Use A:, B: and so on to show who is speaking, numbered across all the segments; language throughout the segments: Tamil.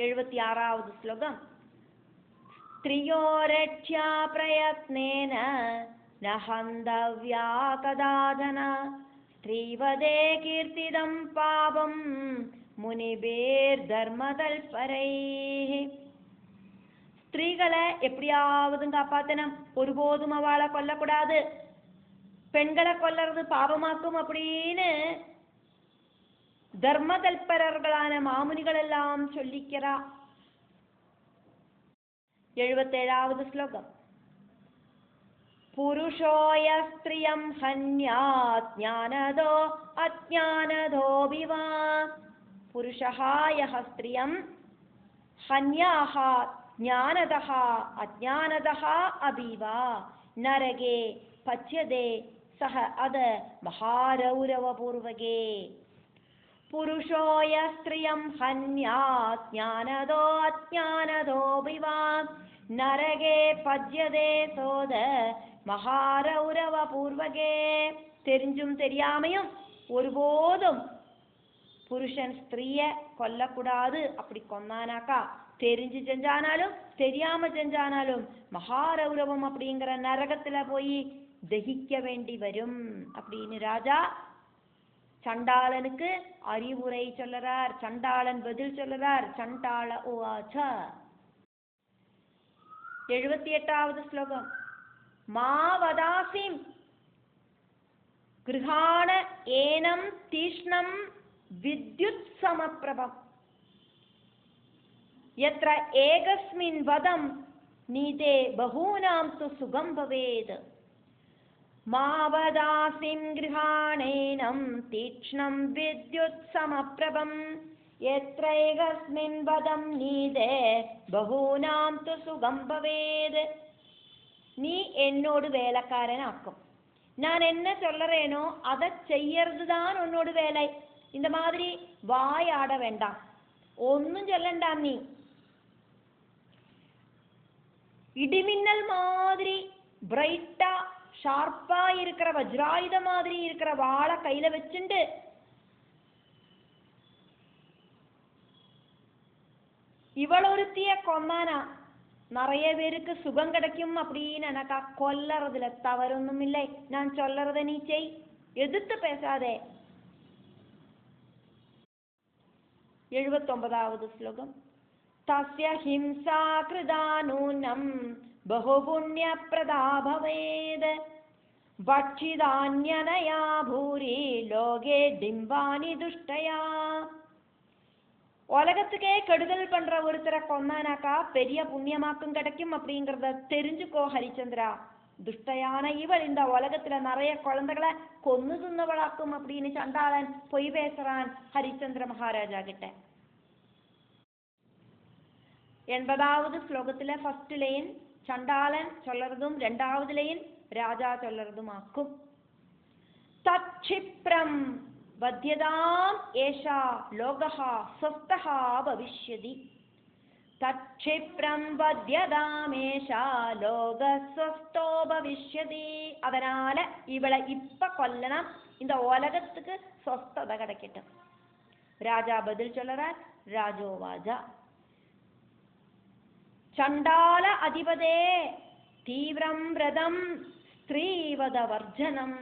A: 76வது ശ്ലോകം. സ്ത്രിയോരക്ഷ്യാ പ്രയത്നേന ന ഹന്തവ്യാ കദാചന സ്ത്രീവദേ കീർത്തിദം പാപം മുനിബേർധർമ്മതൽപരൈഃ. ஸ்திரீகளை எப்படியாவதும் காப்பாத்தணும், ஒருபோதும் அவளை கொல்லக்கூடாது, பெண்களை கொல்லறது பாவமாக்கும் அப்படின்னு தர்மதல்பரர்களான மாமுனிகள் எல்லாம் சொல்லிக்கிறா. 77வது ஸ்லோகம். புருஷோய ஸ்திரியம் ஹன்யாத் ஞானதோ அஜ்ஞானதோபிவா. புருஷஹ யஹ ஸ்திரியம் ஹன்யாஹ ജ്ഞാനതഃ അജ്ഞാനതഃ അബീവ നരകേ പച്യതേ സഹ അത് മഹാരൗരവപൂർവകേ. പുരുഷോയ സ്ത്രിയം ഹന്യാത് ജ്ഞാനതോ അജ്ഞാനതോപിവ നരകേ പച്യതേ സോദ മഹാരൗരവപൂർവകേ. தெரிஞ்சும் தெரியாமையும் ஒருபோதும் புருஷன் ஸ்திரீய கொல்லக்கூடாது. அப்படி கொன்னானாக்கா தெரிஞ்சு செஞ்சானாலும் தெரியாம செஞ்சானாலும் மகாரௌரவம் அப்படிங்கிற நரகத்துல போய் தகிக்க வேண்டி வரும் அப்படின்னு ராஜா சண்டாளனுக்கு அறிவுரை சொல்லுறார். சண்டாளன் பதில் சொல்லுறார். சண்டாள உவாச்ச. 78வது ஸ்லோகம். மா வதாசிம் கிருஹாண ஏனம் தீஷ்ணம் வித்யுத் சமப்ரபம் यत्र एकस्मिन् वदं नीते बहूनां तु सुगं भवेत्. मा वदासिं गृहाणेनं तीक्ष्णं विद्युत् समप्रभं यत्र एकस्मिन् वदं नीते बहूनां तु सुगं भवेत्. நீ என்னோடு வேலைக்காரனாக்கும், நான் என்ன சொல்றேனோ அதை செய்யறது தான் உன்னோட வேலை. இந்த மாதிரி வாயாட வேண்டாம், ஒன்னும் சொல்லண்டாம். நீ இடிமின்னல் மாதிரி பிரைட்டா ஷார்ப்பா இருக்கிற வஜ்ராயுத மாதிரி இருக்கிற வாளை கையில வச்சுண்டு இவளொருத்திய கொன்னானா நிறைய பேருக்கு சுகம் கிடைக்கும் அப்படின்னு எனக்கா கொல்லறதுல தவறொன்னும் இல்லை. நான் சொல்லறத நீ செய், எதிர்த்து பேசாதே. 79வது ஸ்லோகம். தஸ்ய ஹிம்சா கிருதா நூனம் பகுபுண்யப்ரதா பவேத் வட்சிதான்யனயா பூரி லோகே டிம்பானி துஷ்டயா. உலகத்துக்கே கெடுதல் பண்ற ஒருத்தரை கொன்னானாக்கா பெரிய புண்ணியமாக்கும் கிடைக்கும் அப்படிங்கிறத தெரிஞ்சுக்கோ ஹரிச்சந்திரா. துஷ்டையான இவள் இந்த உலகத்துல நிறைய குழந்தைகளை கொன்னு தின்னவளாக்கும் அப்படின்னு சண்டாளன் பொய் பேசுறான் ஹரிச்சந்திர மகாராஜா கிட்ட. 80வது ஸ்லோகத்துல ஃபர்ஸ்ட் லைன் சண்டாளன் சொல்லறதும் 2வது லைன் ராஜா சொல்லறதும் ஆக்கும். தச்சிப்ரம் வத்யதாம் ஏஷா லோகஹா ஸ்வஸ்தஹா பவிஷ்யதி. தச்சிப்ரம் வத்யதாமேஷா லோகஸ்வஸ்தோ பவிஷ்யதி. அதனால இவளை இப்ப கொல்லണം, இந்த உலகத்துக்கு ஸ்வஸ்ததை கிடைக்கட்டும். ராஜா பதில் சொல்றார். ராஜோவாஜா. சண்டால அதிபதே தீவிரம் விரதம் ஸ்திரீவத வர்ஜனம்.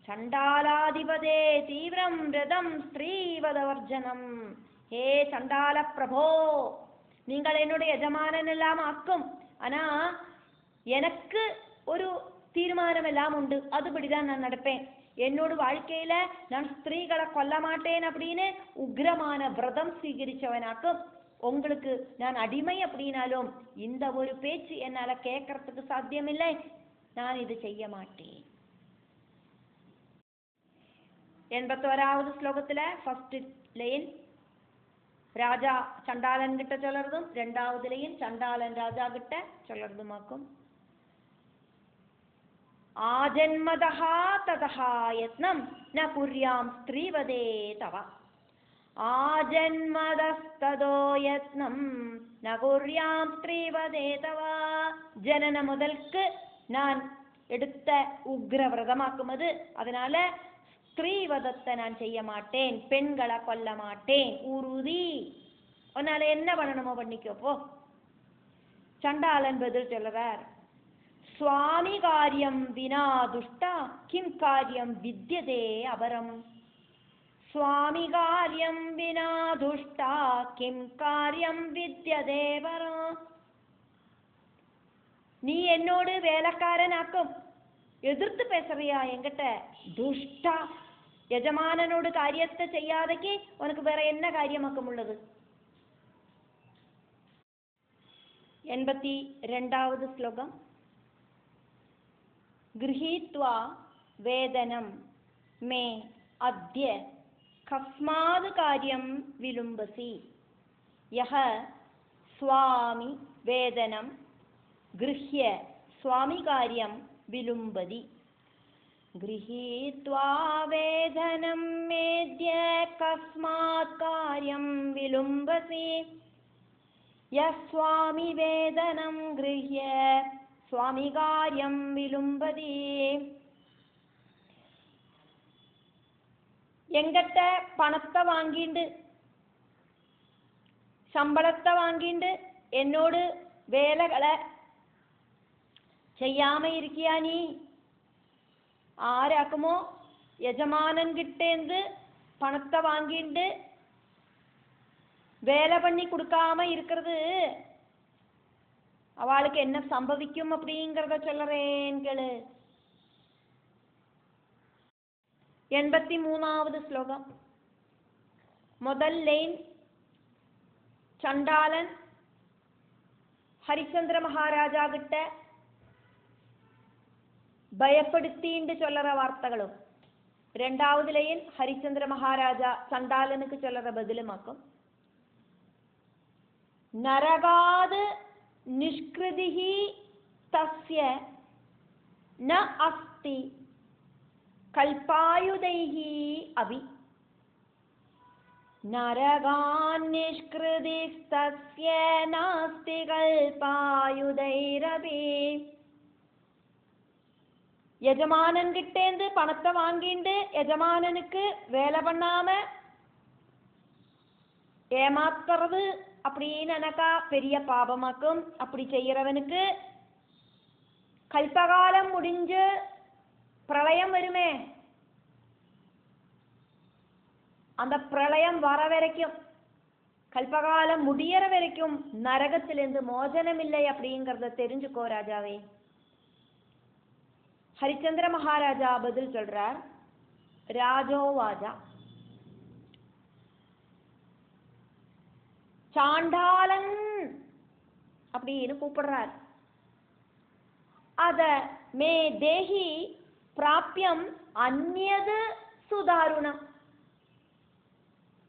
A: சண்டாலாதிபதே தீவிரம் விரதம் ஸ்திரீவத வர்ஜனம். ஹே சண்டால பிரபோ, நீங்கள் என்னுடைய எஜமானன் எல்லாம் ஆக்கும், ஆனா எனக்கு ஒரு தீர்மானம் எல்லாம் உண்டு, அதுபடிதான் நான் நடப்பேன். என்னோட வாழ்க்கையில நான் ஸ்திரீகளை கொல்ல மாட்டேன் அப்படின்னு உக்ரமான விரதம் ஸ்வீகரிச்சவனாக்கும். உங்களுக்கு நான் அடிமை அப்படின்னாலும் இந்த ஒரு பேச்சு என்னால கேட்கறதுக்கு சாத்தியமில்லை, நான் இது செய்ய மாட்டேன். 81வது ஸ்லோகத்துல ஃபர்ஸ்ட் லைன் ராஜா சண்டாளன் கிட்ட சொல்றதும் 2வது லைன் சண்டாளன் ராஜா கிட்ட சொல்றதுமாக்கும். ஆஜன்மதஹா ததஹா யத்னம் ந குர்யாம் ஸ்திரீவதே தவ. ஆஜன்மதஸ்ததோ யத்னம் ந குர்யாம் ஸ்திரீவதே தவ. ஜனன முதல்க்கு நான் எடுத்த உக்ர விரதமாக்கும் அது. அதனால ஸ்திரீவதத்தை நான் செய்ய மாட்டேன், பெண்களை கொல்ல மாட்டேன். உறுதி. உன்னால என்ன பண்ணணுமோ பண்ணிக்கோ போ. சண்டாளன் பதில் சொல்றார், சுவாமி காரியம் வினா துஷ்டா கிம் காரியம் வித்யதே அபரம். சுவாமி காரியம் வினா துஷ்டா கிம் காரியம் வித்யதே பரம். நீ என்னோடு வேலைக்காரனாக்கும் எதிர்த்து பேசுறியா என்கிட்ட? துஷ்டா, யஜமானனோடு காரியத்தை செய்யாதக்கு உனக்கு வேற என்ன காரியமாக்கம் உள்ளது? 82வது ஸ்லோகம். கிரஹீத்வா வேதனம் மே அத்ய கஸ்மாத் காரியம் விலும்பசி. யஹ ஸ்வாமி வேதனம் கிருஹ்ய ஸ்வாமி காரியம் விலும்பதி. கிரஹீத்வா வேதனம் மேத்ய கஸ்மாத் காரியம் விலும்பசி. யஸ்வாமி வேதனம் கிருஹ்ய ஸ்வாமி காரியம் விலும்பதி. எங்கிட்ட பணத்தை வாங்கிண்டு சம்பளத்தை வாங்கிண்டு என்னோடு வேலைகளை செய்யாம இருக்கியா நீ? ஆராக்குமோ யஜமானன்கிட்டேந்து பணத்தை வாங்கிண்டு வேலை பண்ணி கொடுக்காம இருக்கிறது அவளுக்கு என்ன சம்பவிக்கும் அப்படிங்கிறத சொல்லறேன் கேளு. 83வது ஸ்லோகம். முதல் லைன், சண்டாளன் ஹரிச்சந்திர மகாராஜா கிட்ட பயப்படுத்தின்னு சொல்லற வார்த்தைகளும், ரெண்டாவது லைன் ஹரிச்சந்திர மகாராஜா சண்டாளனுக்கு சொல்லற பதிலுமாக்கும். நரகாது நிஷ்கிருதிஹி தஸ்ய ந அஸ்தி கல்பாயுதைஹி அபி. நரகான் நிஷ்கிருதிஸ்தஸ்ய நாஸ்தி கல்பாயுதைரபி. யஜமானன் கிட்டேந்து பணத்தை வாங்கிண்டு யஜமானனுக்கு வேலை பண்ணாம ஏமாத்துறது அப்படின்னு எனக்கா பெரிய பாபமாக்கும். அப்படி செய்யறவனுக்கு கல்பகாலம் முடிஞ்சு பிரளயம் வருமே, அந்த பிரளயம் வர வரைக்கும், கல்பகாலம் முடியற வரைக்கும் நரகத்திலிருந்து மோசனம் இல்லை அப்படிங்கறத தெரிஞ்சுக்கோ ராஜாவே. ஹரிச்சந்திர மகாராஜா பதில் சொல்றார், ராஜோவாஜா சாண்டாளன் அப்படின்னு கூப்பிடுறார். அத மே தேஹி பிராப்யம் அந்யது சுதாருணம்.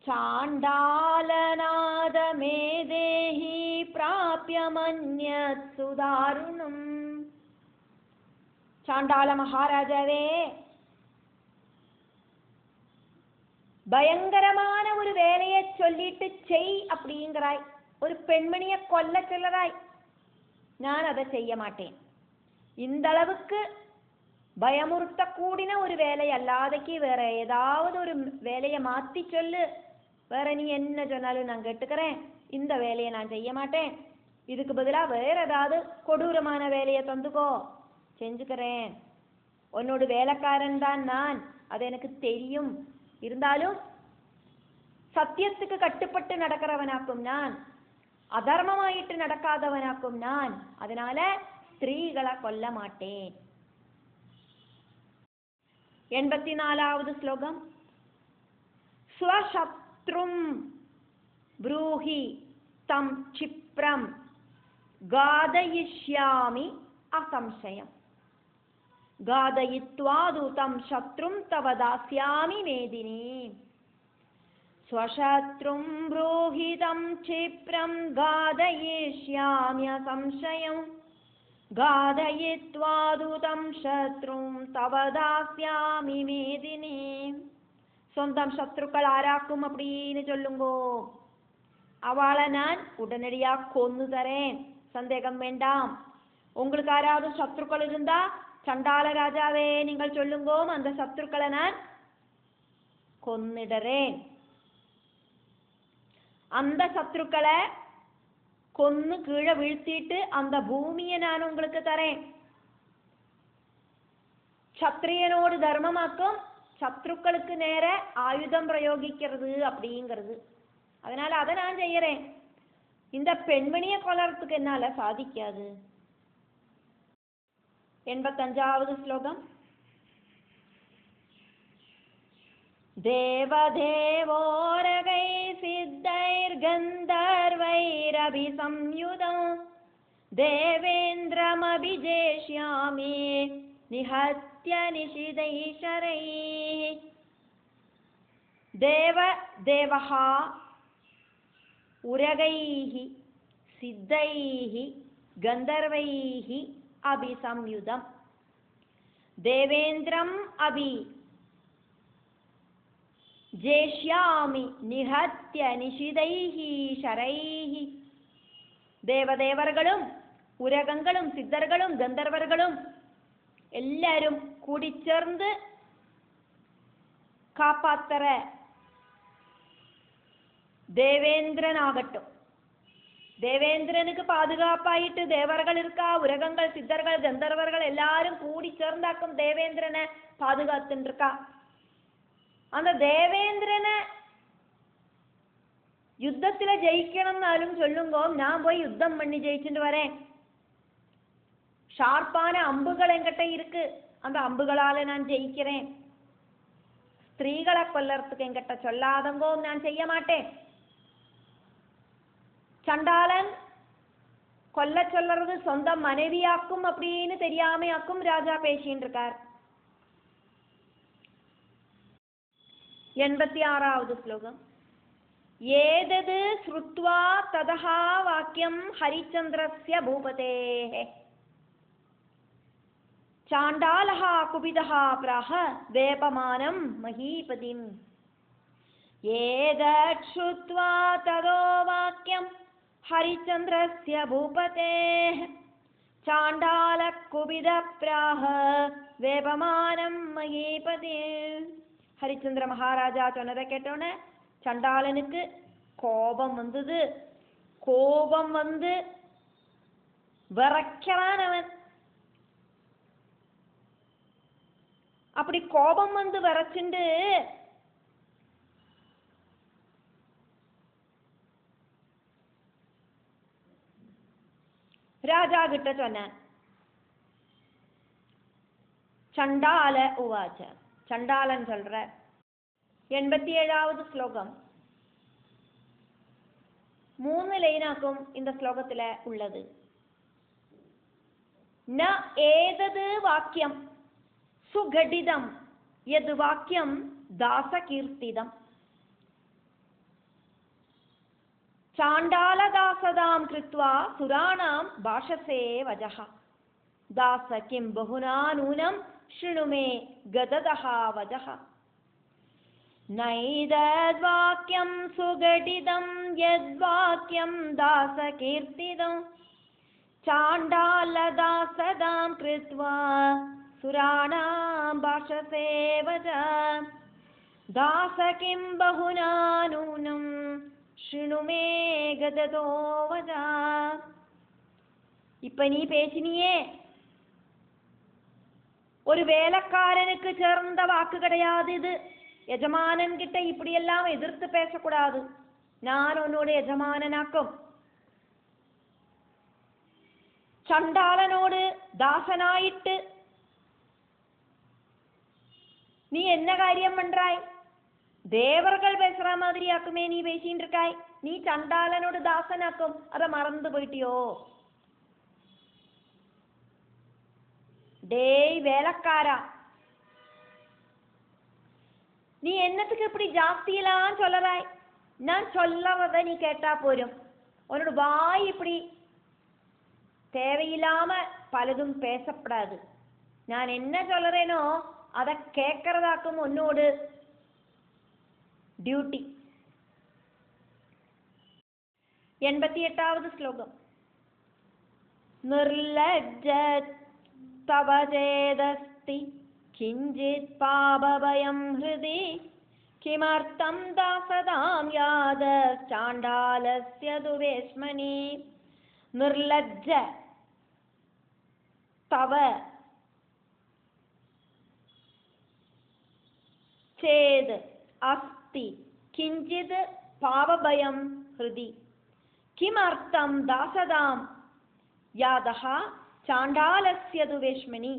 A: சாண்டாளநாத மே தேஹி பிராப்யம் அந்யத் சுதாருணம். சாண்டாள மகாராஜாவே, பயங்கரமான ஒரு வேலையை சொல்லிட்டு செய் அப்படிங்கிறாய், ஒரு பெண்மணியை கொல்ல சொல்லறாய், நான் அதை செய்ய மாட்டேன். இந்த அளவுக்கு பயமுறுத்த கூடின ஒரு வேலை அல்லாதக்கு வேற ஏதாவது ஒரு வேலையை மாத்தி சொல்லு, வேற நீ என்ன சொன்னாலும் நான் கேட்டுக்கிறேன், இந்த வேலையை நான் செய்ய மாட்டேன், இதுக்கு பதிலா வேற ஏதாவது கொடூரமான வேலையை தந்துக்கோ, செஞ்சுக்கிறேன். உன்னோட வேலைக்காரன் தான் நான், அது எனக்கு தெரியும். இருந்தாலும் சத்தியத்துக்கு கட்டுப்பட்டு நடக்கிறவனாக்கும் நான், அதர்மமாயிட்டு நடக்காதவனாக்கும் நான், அதனால ஸ்திரீகளை கொல்ல மாட்டேன். 84வது ஸ்லோகம். ஸ்வசத்ரும் ப்ரூஹி தம் சிப்ரம் காதயிஷ்யாமி அசம்சயம். காதயித்வாது தம் சத்ரும் தவ தாஸ்யாமி மேதினி. ஸ்வசத்ரும் ப்ரூஹி தம் சிப்ரம் காதயிஷ்யாமி அசம்சயம். காதயித்வாது தம் சத்ரும் தவ தாஸ்யாமி மேதினி. சொந்தம் சத்ருக்கள் ஆராக்கும் அப்படின்னு சொல்லுங்கோ, அவளை நான் உடனடியா கொன்னு தரேன், சந்தேகம் வேண்டாம். உங்களுக்கு யாராவது சத்ருக்கள் இருந்தா சண்டாள ராஜாவே நீங்கள் சொல்லுங்கோ, அந்த சத்ருக்களை நான் கொன்னிடறேன். அந்த சத்ருக்களை கொன்னு கீழே வீழ்த்திட்டு அந்த பூமியை நான் உங்களுக்கு தரேன். சத்திரியனோடு தர்மமாக்கும், சத்ருக்களுக்கு நேர ஆயுதம் பிரயோகிக்கிறது அப்படிங்கிறது. அதனால அதை நான் செய்யறேன். இந்த பெண்மணியை கொல்லறதுக்கு என்னால சாதிக்காது. 85வது ஸ்லோகம். தேவதேவோரகை சித்தைர் கந்தர்வைரபிசம்யுதம் தேவேந்திரமபிஜேஷ்யாமி நிஹத்ய நிஷிதைஷரை. தேவதேவஹா உரகைஹி சித்தைஹி கந்தர்வைஹி அபிசம்யுதம் தேவேந்திரம் அபி ஜேஷ்யாமி நிஹத்ய நிஷிதைஹி ஷரைஹி. தேவதேவர்களும் ഉരകങ്ങളും സിദ്ധர்களுം ഗന്ധർവர்களுം എല്ലാവരും കൂടിച്ചേർന്ന് കാപ്പാത്തറ தேவேந்திரனாகட்டும். தேவேந்திரனுக்கு பாதுகாப்பாயிட்டு தேவர்கள் இருக்கா, உரகங்கள் சித்தர்கள் கந்தர்வர்கள் எல்லாரும் கூடி சேர்ந்தாக்கும் தேவேந்திரனை பாதுகாத்துட்டு இருக்கா. அந்த தேவேந்திரனை யுத்தத்துல ஜெயிக்கணும்னாலும் சொல்லுங்கோ, நான் போய் யுத்தம் பண்ணி ஜெயிச்சுட்டு வரேன். ஷார்ப்பான அம்புகள் என்கிட்ட இருக்கு, அந்த அம்புகளால நான் ஜெயிக்கிறேன். ஸ்திரீகளை கொல்லறதுக்கு என்கிட்ட சொல்லாதங்கோ, நான் செய்ய மாட்டேன். சண்டாளன் கொல்ல சொல்றது சொந்த மனைவியாக்கும் அப்படின்னு தெரியாமையாக்கும் ராஜா பேசின்னு இருக்கார். 86வது ஸ்லோகம். ஏதது ஸ்ருத்வா ததஹா வாக்கியம் ஹரிச்சந்திரஸ்ய பூபதேஹ சாண்டாலஹ குபிதஹ ப்ராஹ வேபமானம் மஹீபதிம். ஏதத் ஸ்ருத்வா ததோ வாக்கியம் ஹரிச்சந்திரஸ்ய பூபதேஹ சாண்டால குபித ப்ராஹ வேபமானம் மஹீபதிம். ஹரிச்சந்திர மகாராஜா சொன்னதை கேட்டோன்னே சண்டாளனுக்கு கோபம் வந்தது. கோபம் வந்து விரைக்கிறான் அவன். அப்படி கோபம் வந்து விரைச்சுண்டு ராஜா கிட்ட சொன்னான். சண்டால உவாச்ச. சண்டாளன் சொல்ற. 87வது ஸ்லோகம். 3 லைனாக்கும் இந்த ஸ்லோகத்துல உள்ளது. ந ஏதது வாக்கியம் சுகடிதம் யது வாக்கியம் தாசகீர்த்திதம் சாண்டாலதாசதாம் கிருத்வா சுராணாம் பாஷசே வஜஹ தாச கிம் பகுனா நூனம் ஷிணுமே கததஹ வஜஹ. நைதத்வாக்யம் சுகடிதம் யத்வாக்யம் தாசகீர்த்திதம் சாண்டாலதாசதாம் கிருத்வா சுராணாம் பாஷசே வஜஹ தாச கிம் பகுனா நூனம் ஷிணுமே கததோ வஜஹ. இப்ப நீ பேசினியே, ஒரு வேலைக்காரனுக்கு சேர்ந்த வாக்கு கிடையாது இது. எஜமானன் கிட்ட இப்படியெல்லாம் எதிர்த்து பேசக்கூடாது. நான் உன்னோட எஜமானனாக்கும். சண்டாளனோடு தாசனாயிட்டு நீ என்ன காரியம் பண்றாய்? தேவர்கள் பேசுற மாதிரியாக்குமே நீ பேசின்னு இருக்காய். நீ சண்டாளனோடு தாசனாக்கும், அதை மறந்து போயிட்டியோ? டேய் வேலைக்காரா, நீ என்னத்துக்கு இப்படி ஜாஸ்தியெல்லாம் சொல்லறாய்? நான் சொல்லறத நீ கேட்டா போரும். உன்னோட வாய் இப்படி தேவையில்லாம பலதும் பேசப்படாது. நான் என்ன சொல்றேனோ அதை கேட்கறதாக்கும் உன்னோடு டியூட்டி. 88வது ஸ்லோகம். நிர்லஜ்ஜத் தவ சேதஸ்தி கிஞ்சித் பாபபயம் ஹிருதி किमर्थं दासदां यादश्चाण्डालस्य दुवेश्मनि निर्लज्ज तव चेद अस्ति किंचित् पावभयं हृदि किमर्थं दासदां यादः चाण्डालस्य दुवेश्मनि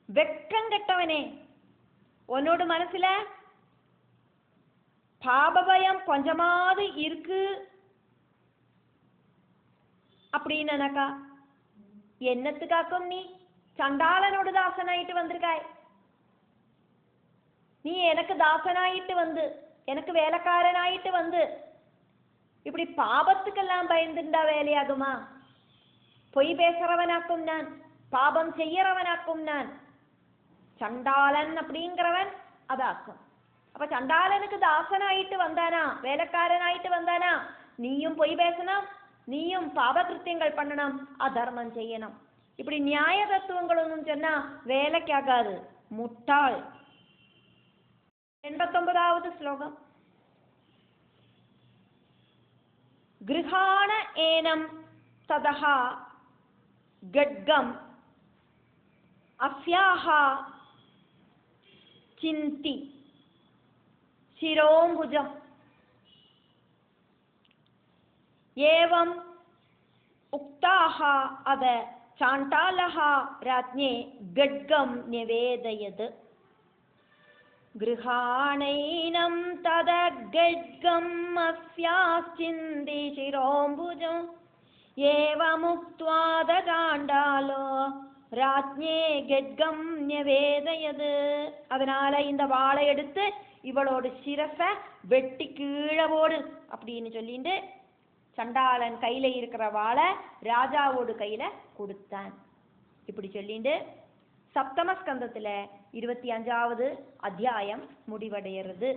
A: வெக்கம் கெட்டவனே உன்னோட மனசுல பாபபயம் கொஞ்சமாவது இருக்கு அப்படின்னாக்கா என்னத்துக்காக்கும் நீ சண்டாளனோட தாசனாயிட்டு வந்திருக்காய் நீ எனக்கு தாசனாயிட்டு வந்து எனக்கு வேலைக்காரனாயிட்டு வந்து இப்படி பாபத்துக்கெல்லாம் பயந்துண்டா வேலையாகுமா பொய் பேசுறவனாக்கும் நான் பாபம் செய்யறவனாக்கும் நான் சண்டாளன் அப்படிங்கிறவன் அதாக்கும் அப்ப சண்டாளனுக்கு தாசனாயிட்டு வந்தானா வேலைக்காரனாயிட்டு வந்தானா நீயும் பொய் பேசணும் நீயும் பாபகிருத்தியங்கள் பண்ணணும் அதர்மம் செய்யணும் இப்படி நியாய தத்துவங்கள் ஒன்றும் சொன்னா வேலைக்காகாது முட்டாள் 89வது ஸ்லோகம் கிருஹாண ஏனம் ததஹா கட்கம் அஸ்யாஹ சிந்தி சிரோம்புஜம் ஏவம் உக்தாஹ அத சாண்டாலஹ ராஜ்ஞே கட்கம் நிவேதயத் கிருஹாணைனம் தத கட்கம் அஸ்யாச்சிந்தி சிரோம்புஜம் ஏவமுக்த்வாத சாண்டாலோ ராஜ்ஞே கட்கம் நிவேதயத் அதனால இந்த வாளை எடுத்து இவளோட சிரச வெட்டி கீழே போடு அப்படின்னு சொல்லிட்டு சண்டாளன் கையில இருக்கிற வாளை ராஜாவோட கையில கொடுத்தான் இப்படி சொல்லிட்டு சப்தம ஸ்கந்தத்துல 25வது அத்தியாயம் முடிவடைகிறது.